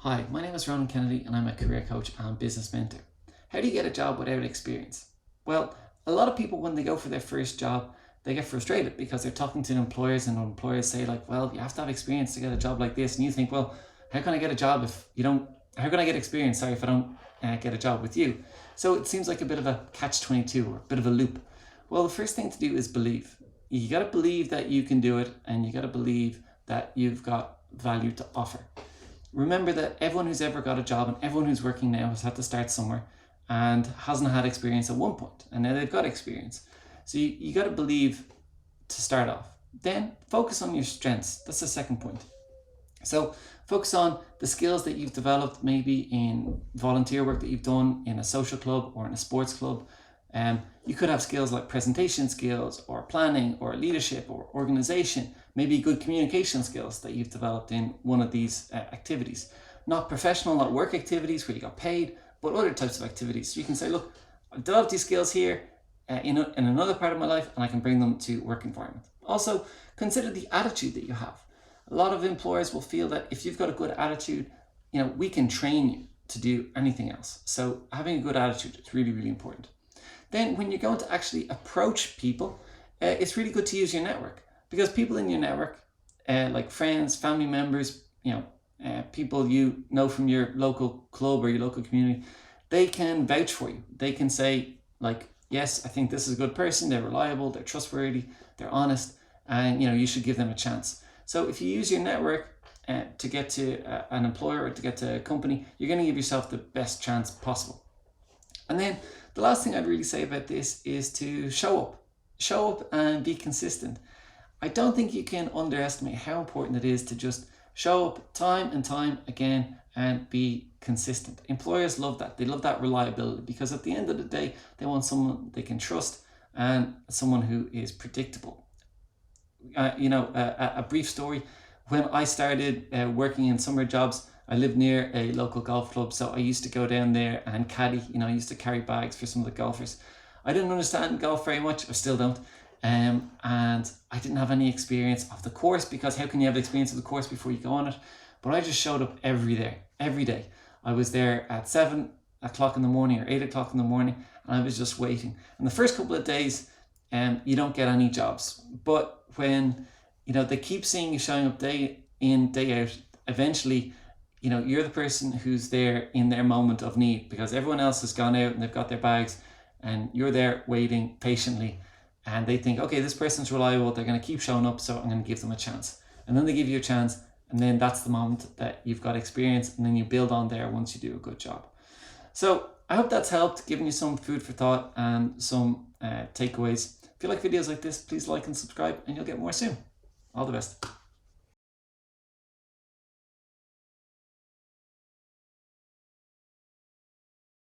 Hi, my name is Ronan Kennedy and I'm a career coach and business mentor. How do you get a job without experience? Well, a lot of people, when they go for their first job, they get frustrated because they're talking to employers and employers say like, well, you have to have experience to get a job like this. And you think, well, how can I get a job if you don't, how can I get experience, if I don't get a job with you? So it seems like a bit of a catch-22 or a bit of a loop. Well, the first thing to do is believe. You got to believe that you can do it, and you got to believe that you've got value to offer. Remember that everyone who's ever got a job and everyone who's working now has had to start somewhere and hasn't had experience at one point, and now they've got experience. So you got to believe to start off. Then focus on your strengths. That's the second point. So focus on the skills that you've developed, maybe in volunteer work that you've done in a social club or in a sports club. You could have skills like presentation skills or planning or leadership or organization, maybe good communication skills that you've developed in one of these activities. Not professional, not work activities where you got paid, but other types of activities. So you can say, look, I've developed these skills here in another part of my life, and I can bring them to work environment. Also, consider the attitude that you have. A lot of employers will feel that if you've got a good attitude, we can train you to do anything else. So having a good attitude is really, really important. Then when you're going to actually approach people, it's really good to use your network, because people in your network, like friends, family members, people you know from your local club or your local community, they can vouch for you. They can say like, yes, I think this is a good person, they're reliable, they're trustworthy, they're honest, and you should give them a chance. So if you use your network to get to an employer or to get to a company, you're going to give yourself the best chance possible. And then the last thing I'd really say about this is to show up. Show up and be consistent. I don't think you can underestimate how important it is to just show up time and time again and be consistent. Employers love that. They love that reliability, because at the end of the day, they want someone they can trust and someone who is predictable. A brief story. When I started working in summer jobs, I lived near a local golf club, so I used to go down there and caddy. I used to carry bags for some of the golfers. I didn't understand golf very much, I still don't, and I didn't have any experience of the course, because how can you have experience of the course before you go on it? But I just showed up every day. I was there at 7 o'clock in the morning or 8 o'clock in the morning, and I was just waiting. And the first couple of days, you don't get any jobs, but when they keep seeing you showing up day in, day out, eventually you're the person who's there in their moment of need, because everyone else has gone out and they've got their bags, and you're there waiting patiently, and they think, okay, this person's reliable, they're going to keep showing up, so I'm going to give them a chance. And then they give you a chance, and then that's the moment that you've got experience, and then you build on there once you do a good job. So I hope that's helped, giving you some food for thought and some takeaways. If you like videos like this, please like and subscribe, and you'll get more soon. All the best.